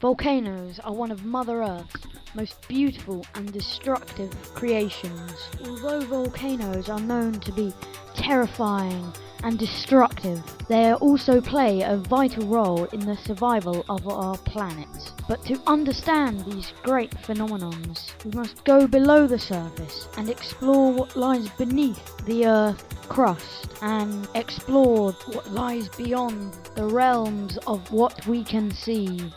Volcanoes are one of Mother Earth's most beautiful and destructive creations. Although volcanoes are known to be terrifying and destructive, they also play a vital role in the survival of our planet. But to understand these great phenomenons, we must go below the surface and explore what lies beneath the Earth's crust and explore what lies beyond the realms of what we can see.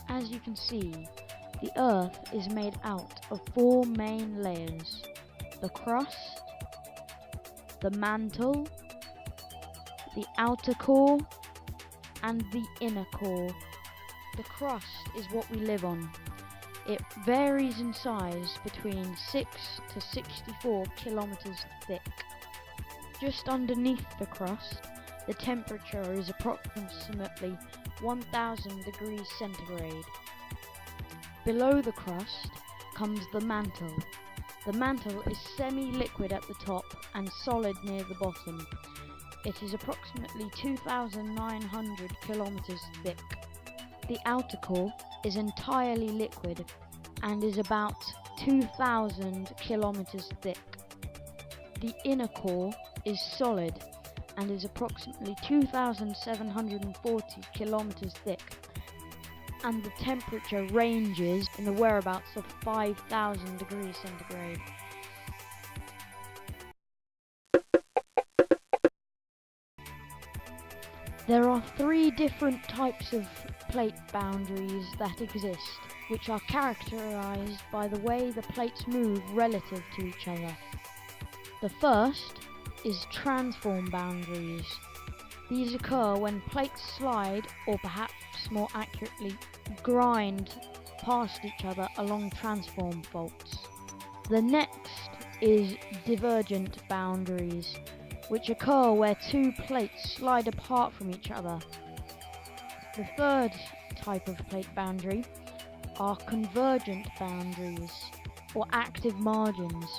As you can see, the Earth is made out of 4 main layers: the crust, the mantle, the outer core, and the inner core. The crust is what we live on. It varies in size between 6 to 64 kilometers thick. Just underneath the crust, the temperature is approximately 1000 degrees centigrade. Below the crust comes the mantle. The mantle is semi-liquid at the top and solid near the bottom. It is approximately 2,900 kilometers thick. The outer core is entirely liquid and is about 2,000 kilometers thick. The inner core is solid and is approximately 2,740 kilometers thick, and the temperature ranges in the whereabouts of 5,000 degrees centigrade. There are 3 different types of plate boundaries that exist, which are characterized by the way the plates move relative to each other. The first is transform boundaries. These occur when plates slide, or perhaps more accurately, grind past each other along transform faults. The next is divergent boundaries, which occur where 2 plates slide apart from each other. The third type of plate boundary are convergent boundaries, or active margins.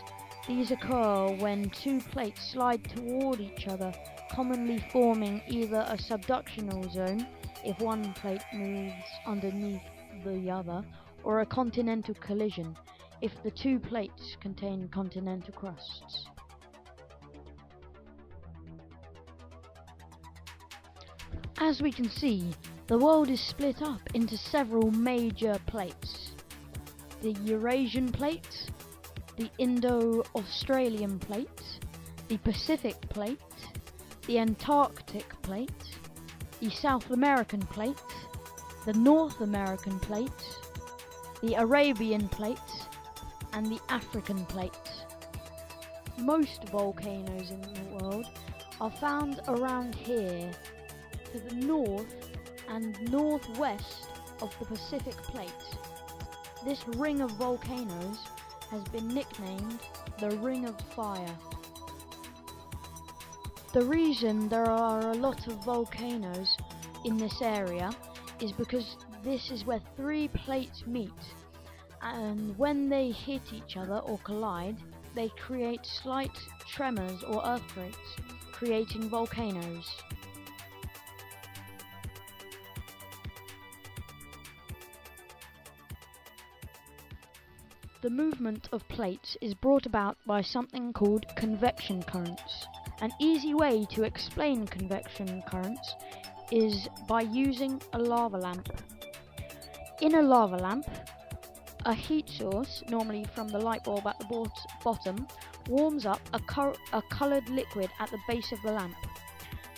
These occur when 2 plates slide toward each other, commonly forming either a subductional zone, if one plate moves underneath the other, or a continental collision, if the 2 plates contain continental crusts. As we can see, the world is split up into several major plates: the Eurasian plate, the Indo-Australian plate, the Pacific plate, the Antarctic plate, the South American plate, the North American plate, the Arabian plate, and the African plate. Most volcanoes in the world are found around here, to the north and northwest of the Pacific plate. This ring of volcanoes has been nicknamed the Ring of Fire. The reason there are a lot of volcanoes in this area is because this is where 3 plates meet, and when they hit each other or collide, they create slight tremors or earthquakes, creating volcanoes. The movement of plates is brought about by something called convection currents. An easy way to explain convection currents is by using a lava lamp. In a lava lamp, a heat source, normally from the light bulb at the bottom, warms up a coloured liquid at the base of the lamp.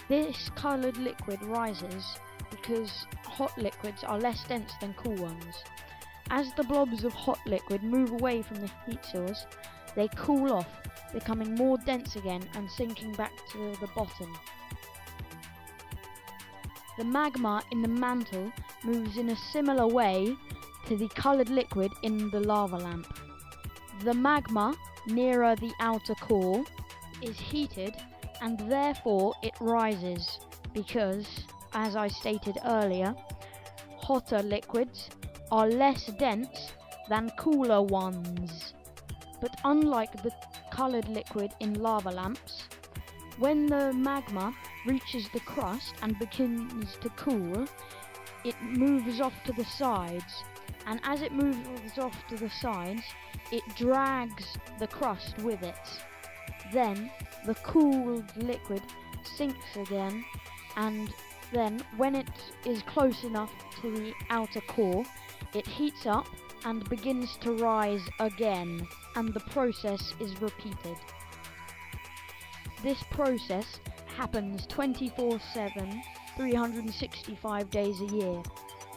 This coloured liquid rises because hot liquids are less dense than cool ones. As the blobs of hot liquid move away from the heat source, they cool off, becoming more dense again and sinking back to the bottom. The magma in the mantle moves in a similar way to the coloured liquid in the lava lamp. The magma nearer the outer core is heated, and therefore it rises because, as I stated earlier, hotter liquids are less dense than cooler ones. But unlike the coloured liquid in lava lamps. When the magma reaches the crust and begins to cool, it moves off to the sides, and as it moves off to the sides, it drags the crust with it. Then the cooled liquid sinks again, and then when it is close enough to the outer core, it heats up and begins to rise again, and the process is repeated. This process happens 24/7, 365 days a year,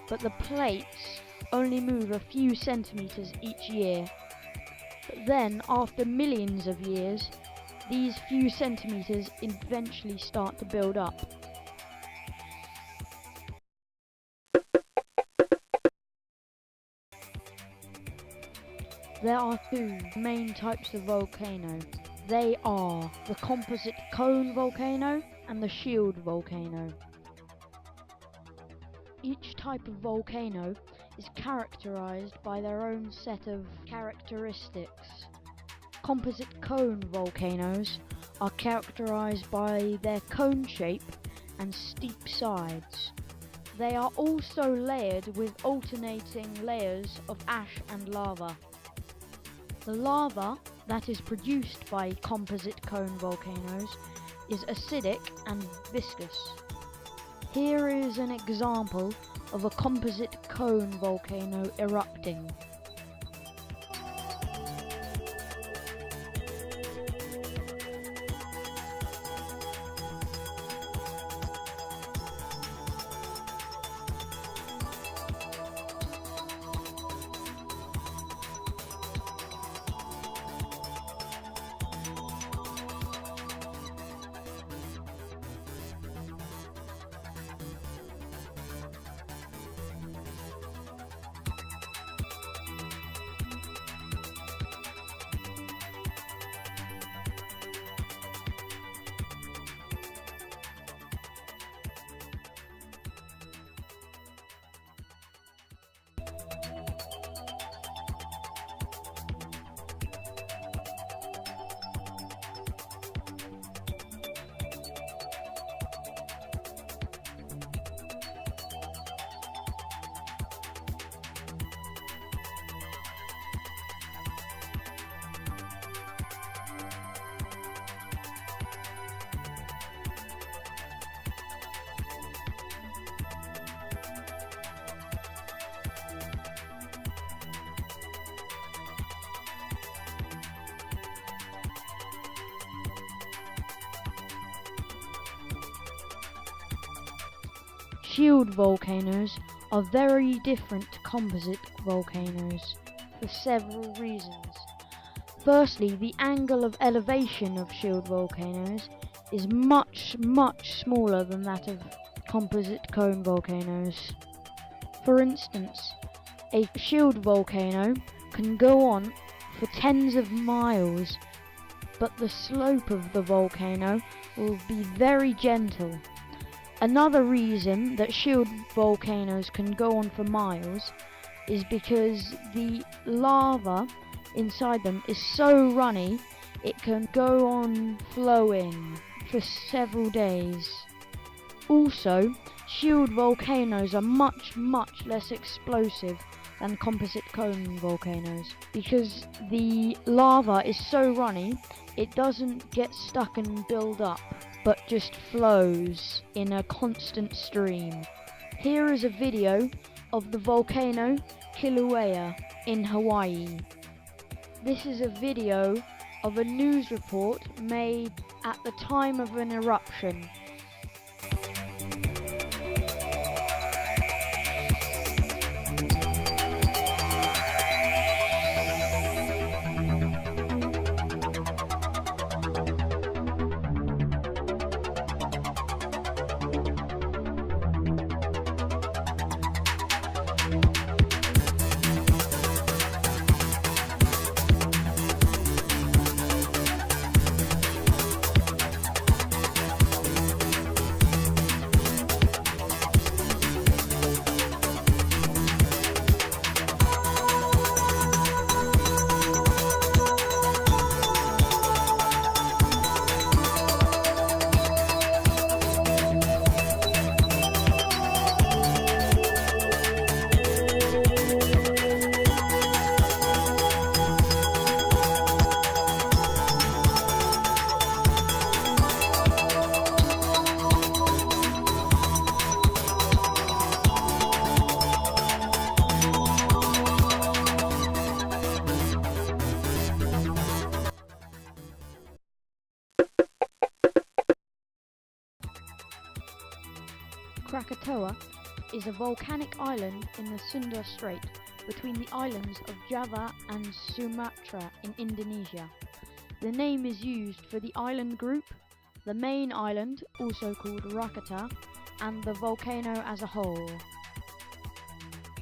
but the plates only move a few centimeters each year. But then, after millions of years, these few centimeters eventually start to build up. There are two main types of volcano. They are the composite cone volcano and the shield volcano. Each type of volcano is characterized by their own set of characteristics. Composite cone volcanoes are characterized by their cone shape and steep sides. They are also layered with alternating layers of ash and lava. The lava that is produced by composite cone volcanoes is acidic and viscous. Here is an example of a composite cone volcano erupting. Shield volcanoes are very different to composite volcanoes for several reasons. Firstly, the angle of elevation of shield volcanoes is much smaller than that of composite cone volcanoes. For instance, a shield volcano can go on for tens of miles, but the slope of the volcano will be very gentle. Another reason that shield volcanoes can go on for miles is because the lava inside them is so runny it can go on flowing for several days. Also, shield volcanoes are much less explosive than composite cone volcanoes because the lava is so runny it doesn't get stuck and build up, but just flows in a constant stream. Here is a video of the volcano Kilauea in Hawaii. This is a video of a news report made at the time of an eruption. Krakatoa is a volcanic island in the Sunda Strait between the islands of Java and Sumatra in Indonesia. The name is used for the island group, the main island, also called Rakata, and the volcano as a whole.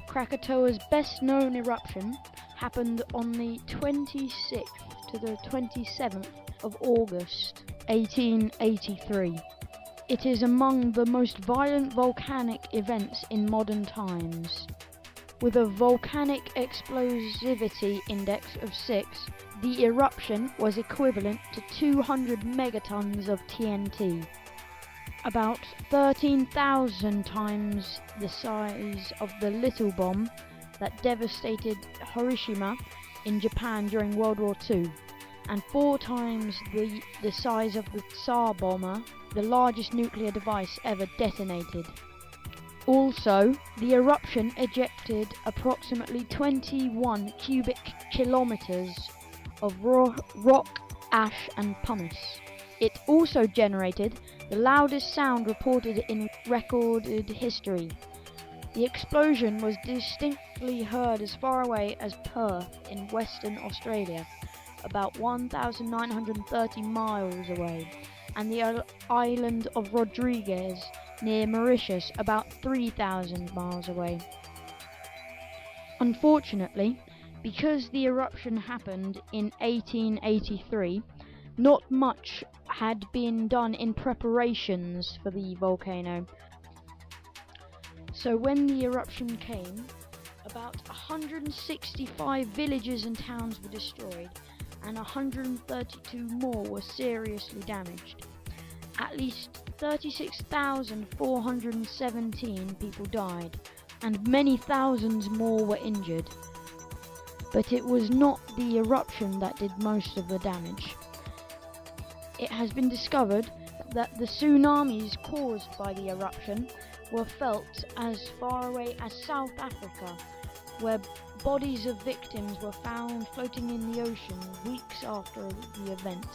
Krakatoa's best known eruption happened on the 26th to the 27th of August 1883. It is among the most violent volcanic events in modern times. With a volcanic explosivity index of 6, the eruption was equivalent to 200 megatons of TNT, about 13,000 times the size of the little bomb that devastated Hiroshima in Japan during World War II, and 4 times the size of the Tsar bomber, the largest nuclear device ever detonated. Also, the eruption ejected approximately 21 cubic kilometers of rock, ash and pumice. It also generated the loudest sound reported in recorded history. The explosion was distinctly heard as far away as Perth in Western Australia, about 1,930 miles away, and the island of Rodrigues near Mauritius about 3,000 miles away. Unfortunately, because the eruption happened in 1883, not much had been done in preparations for the volcano. So when the eruption came, about 165 villages and towns were destroyed, and 132 more were seriously damaged. At least 36,417 people died, and many thousands more were injured. But it was not the eruption that did most of the damage. It has been discovered that the tsunamis caused by the eruption were felt as far away as South Africa, where bodies of victims were found floating in the ocean weeks after the event.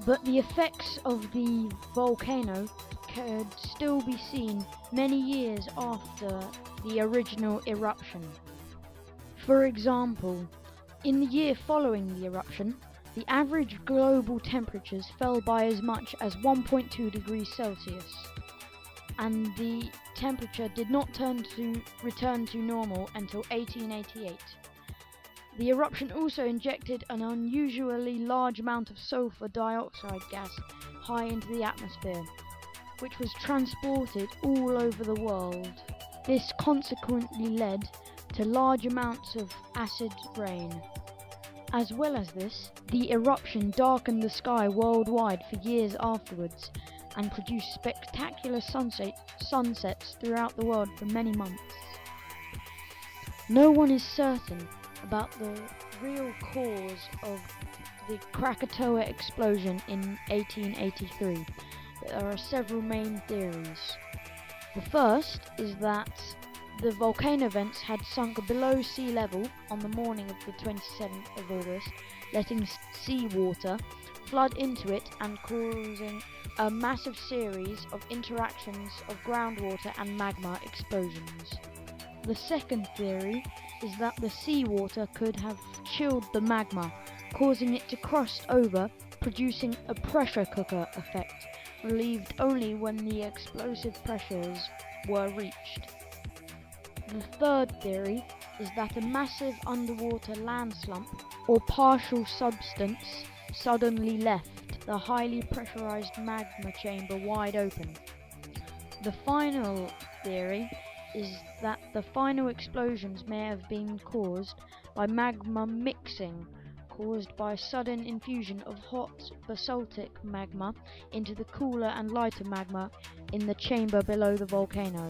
But the effects of the volcano could still be seen many years after the original eruption. For example, in the year following the eruption, the average global temperatures fell by as much as 1.2 degrees Celsius, and the temperature did not return to normal until 1888. The eruption also injected an unusually large amount of sulfur dioxide gas high into the atmosphere, which was transported all over the world. This consequently led to large amounts of acid rain. As well as this, the eruption darkened the sky worldwide for years afterwards, and produced spectacular sunsets throughout the world for many months. No one is certain about the real cause of the Krakatoa explosion in 1883. There are several main theories. The first is that the volcano vents had sunk below sea level on the morning of the 27th of August, letting seawater flood into it and causing a massive series of interactions of groundwater and magma explosions. The second theory is that the seawater could have chilled the magma, causing it to crust over, producing a pressure cooker effect, relieved only when the explosive pressures were reached. The third theory is that a massive underwater land slump or partial substance suddenly left the highly pressurized magma chamber wide open. The final theory is that the final explosions may have been caused by magma mixing, caused by sudden infusion of hot basaltic magma into the cooler and lighter magma in the chamber below the volcano.